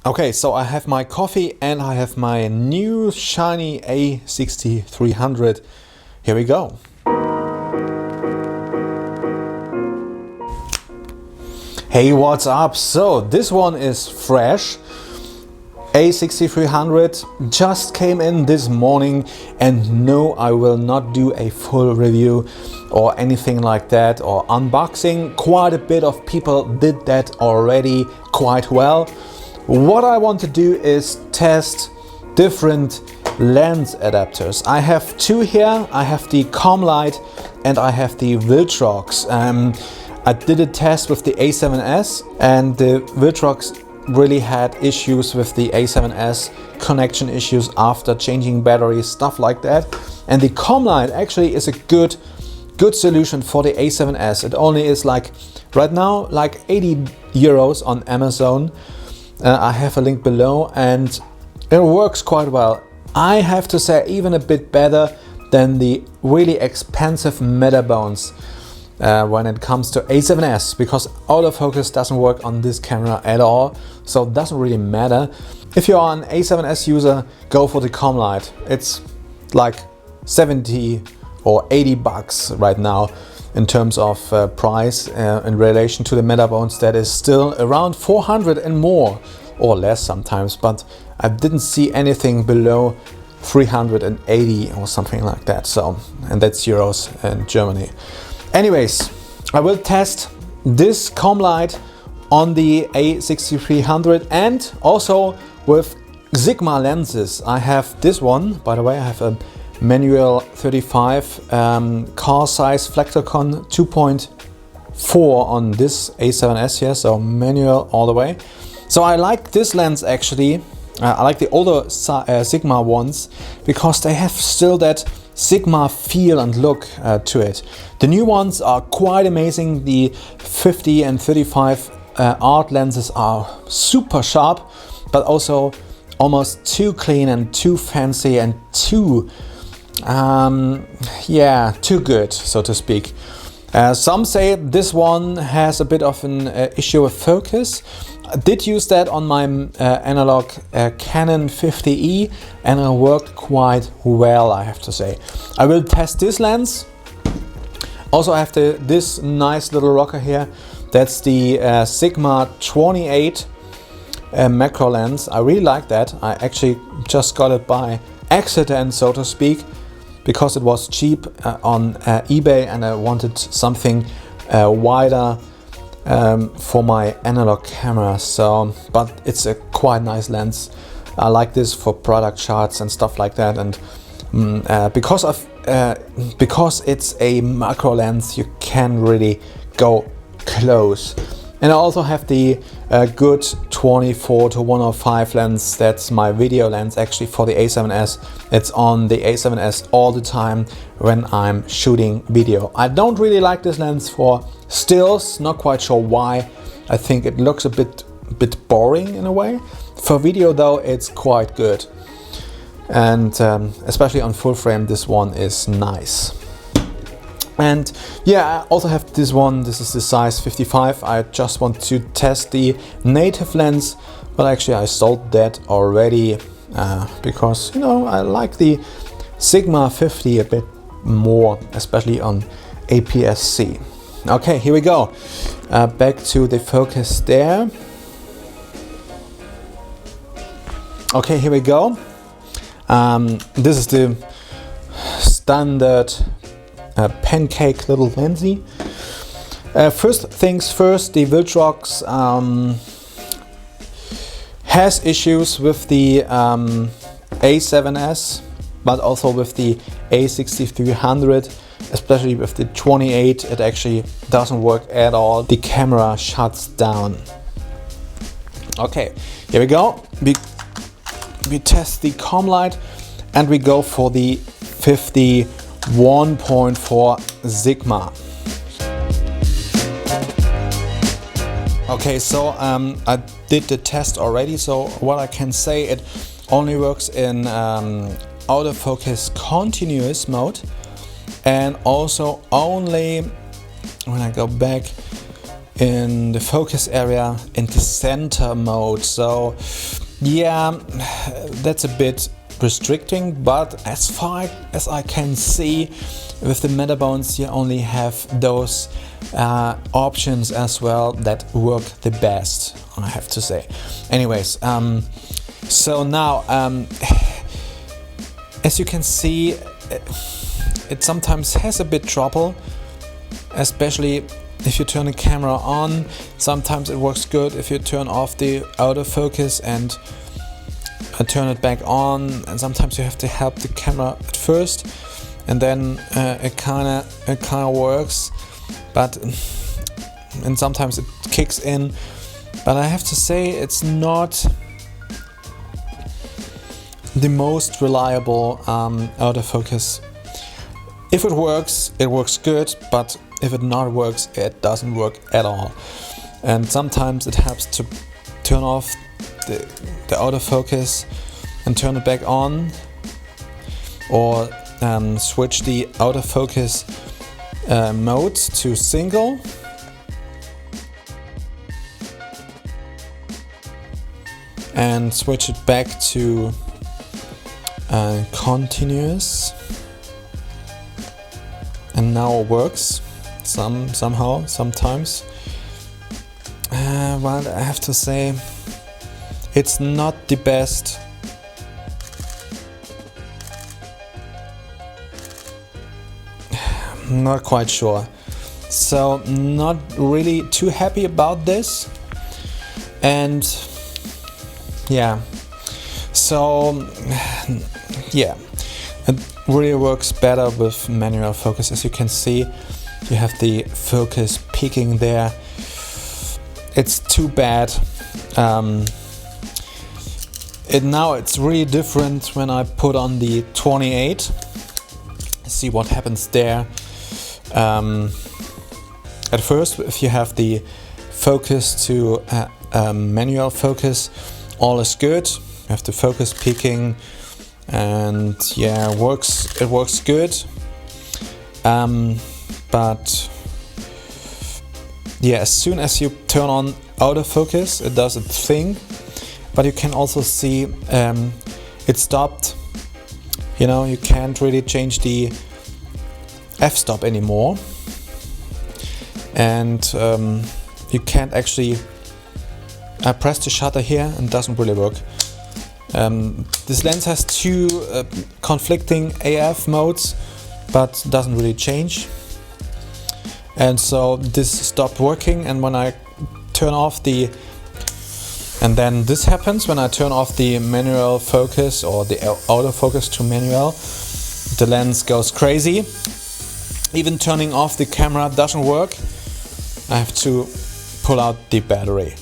Okay, so I have my coffee and I have my new shiny a6300. Here we go. Hey, what's up? So this one is fresh. A6300 just came in this morning, and no, I will not do a full review or anything like that or unboxing. Quite a bit of people did that already quite well. What I want to do is test different lens adapters. I have two here. I have the Commlite and I have the Viltrox. I did a test with the A7S, and the Viltrox really had issues with the A7S, connection issues after changing batteries, stuff like that. And the Commlite actually is a good solution for the A7S. It only is like right now like 80 euros on Amazon. I have a link below, and it works quite well. I have to say even a bit better than the really expensive Metabones when it comes to A7S, because autofocus doesn't work on this camera at all, so it doesn't really matter. If you are an A7S user, go for the Commlite. It's like 70 or 80 bucks right now in terms of price in relation to the Metabones. That is still around 400 and more, or less sometimes, but I didn't see anything below 380 or something like that. So, and that's euros in Germany. Anyways, I will test this Commlite on the A6300 and also with Sigma lenses. I have this one, by the way. I have a manual 35 car size Flexicon 2.4 on this A7S here, so manual all the way. So I like this lens actually. I like the older Sigma ones because they have still that Sigma feel and look to it. The new ones are quite amazing. The 50 and 35 art lenses are super sharp, but also almost too clean and too fancy and too too good, so to speak. Some say this one has a bit of an issue with focus. I did use that on my analog Canon 50E, and it worked quite well, I have to say. I will test this lens. Also I have this nice little rocker here. That's the Sigma 28 macro lens. I really like that. I actually just got it by accident, so to speak, because it was cheap on eBay, and I wanted something wider for my analog camera. So, but it's a quite nice lens. I like this for product shots and stuff like that, and because it's a macro lens, you can really go close. And I also have the good 24 to 105 lens. That's my video lens actually for the A7S. It's on the A7S all the time when I'm shooting video. I don't really like this lens for stills, not quite sure why. I think it looks a bit boring in a way. For video though, it's quite good. And especially on full frame, this one is nice. And yeah, I also have this one. This is the size 55. I just want to test the native lens, but actually I sold that already because, you know, I like the Sigma 50 a bit more, especially on APS-C. Okay, here we go. Back to the focus there. Okay, here we go. This is the standard pancake little lensy. First things first, the Viltrox has issues with the A7S, but also with the A6300, especially with the 28. It actually doesn't work at all. The camera shuts down. Okay, here we go. We test the Commlite and we go for the 1.4 Sigma. Okay, so I did the test already, so what I can say, it only works in autofocus continuous mode, and also only when I go back in the focus area in the center mode. So Yeah, that's a bit restricting, but as far as I can see, with the Metabones you only have those options as well that work the best, I have to say. Anyways, so now as you can see, it sometimes has a bit trouble, especially if you turn the camera on. Sometimes it works good if you turn off the autofocus and turn it back on, and sometimes you have to help the camera at first, and then it kind of works, and sometimes it kicks in. But I have to say, it's not the most reliable autofocus. If it works good, but if it not works, it doesn't work at all. And sometimes it helps to turn off the autofocus and turn it back on, or switch the autofocus mode to single, and switch it back to continuous, and now it works somehow, sometimes. Well, I have to say, it's not the best. Not quite sure. So not really too happy about this. And yeah, so yeah, it really works better with manual focus. As you can see, you have the focus peaking there. It's too bad. Now it's really different when I put on the 28. See what happens there. At first, if you have the focus to manual focus, all is good. You have the focus peaking, and yeah, it works good. But yeah, as soon as you turn on autofocus, it does its thing. But you can also see it stopped. You know, you can't really change the f-stop anymore, and you can't actually press the shutter here, and it doesn't really work. This lens has two conflicting AF modes, but doesn't really change. And so this stopped working, and when I turn off the, and then this happens when I turn off the manual focus or the autofocus to manual, the lens goes crazy. Even turning off the camera doesn't work. I have to pull out the battery.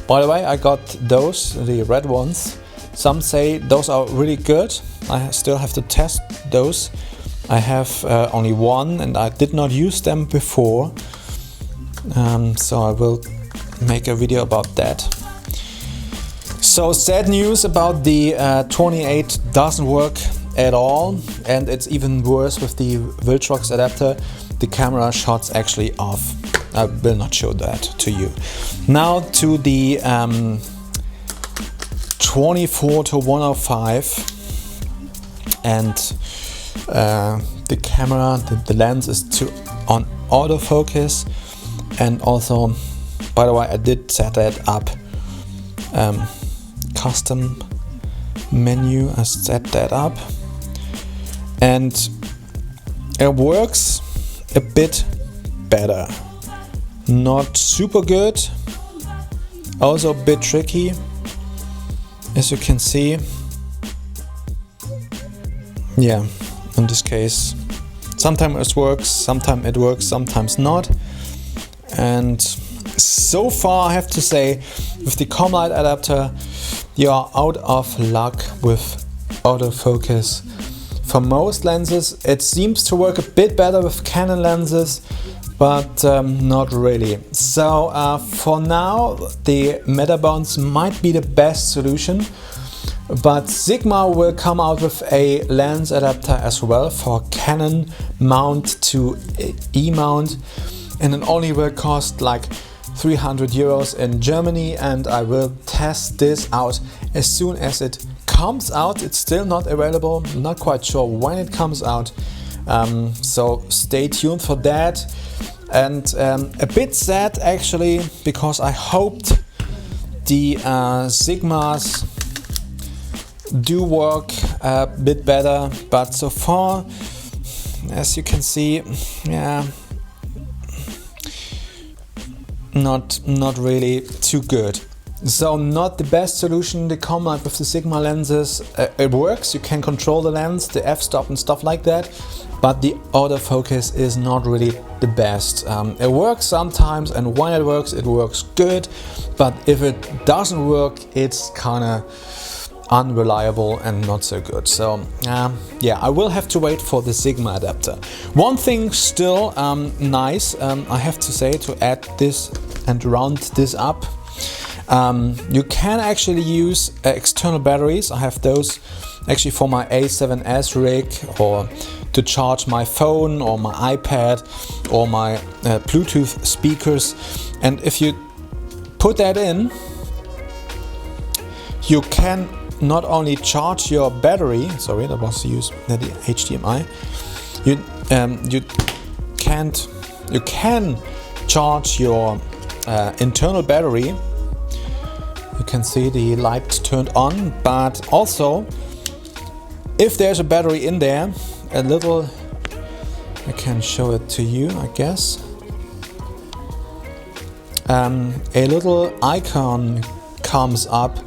By the way, I got those, the red ones. Some say those are really good. I still have to test those. I have only one, and I did not use them before. So I will make a video about that. So sad news about the 28 doesn't work at all, and it's even worse with the Viltrox adapter. The camera shuts actually off. I will not show that to you. Now to the 24 to 105, and the camera, the lens is on autofocus, and also, by the way, I did set that up. Custom menu, I set that up, and it works a bit better. Not super good, also a bit tricky, as you can see. Yeah, in this case, sometimes it works, sometimes not. And so far, I have to say, with the Commlite adapter, you are out of luck with autofocus. For most lenses, it seems to work a bit better with Canon lenses, but not really. So for now, the Metabones might be the best solution, but Sigma will come out with a lens adapter as well for Canon mount to E mount, and it only will cost like 300 euros in Germany, and I will test this out as soon as it comes out. It's still not available, not quite sure when it comes out, so stay tuned for that. And a bit sad actually, because I hoped the Sigmas do work a bit better, but so far, as you can see, yeah, not really too good. So not the best solution, the Commlite with the Sigma lenses. It works, you can control the lens, the f-stop and stuff like that, but the autofocus is not really the best. It works sometimes, and when it works good, but if it doesn't work, it's kind of unreliable and not so good. So yeah, I will have to wait for the Sigma adapter. One thing still nice, I have to say, to add this and round this up, you can actually use external batteries. I have those actually for my A7S rig, or to charge my phone or my iPad or my Bluetooth speakers. And if you put that in, you can not only charge your battery, sorry, that was to use the HDMI, you can charge your internal battery. You can see the light turned on, but also if there's a battery in there, a little, I can show it to you, I guess, a little icon comes up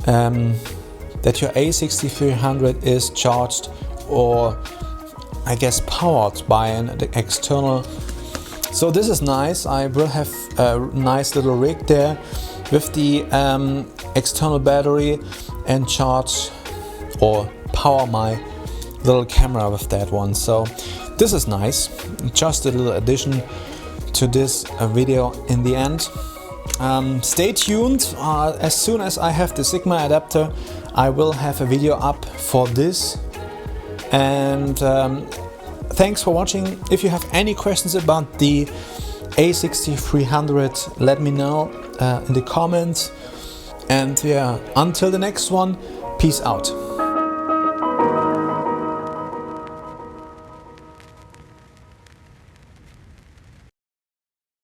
that your a6300 is charged, or I guess powered by an external. So this is nice. I will have a nice little rig there with the external battery and charge or power my little camera with that one. So this is nice. Just a little addition to this video in the end. Stay tuned. As soon as I have the Sigma adapter, I will have a video up for this. And thanks for watching. If you have any questions about the a6300, let me know in the comments. And yeah, until the next one, peace out.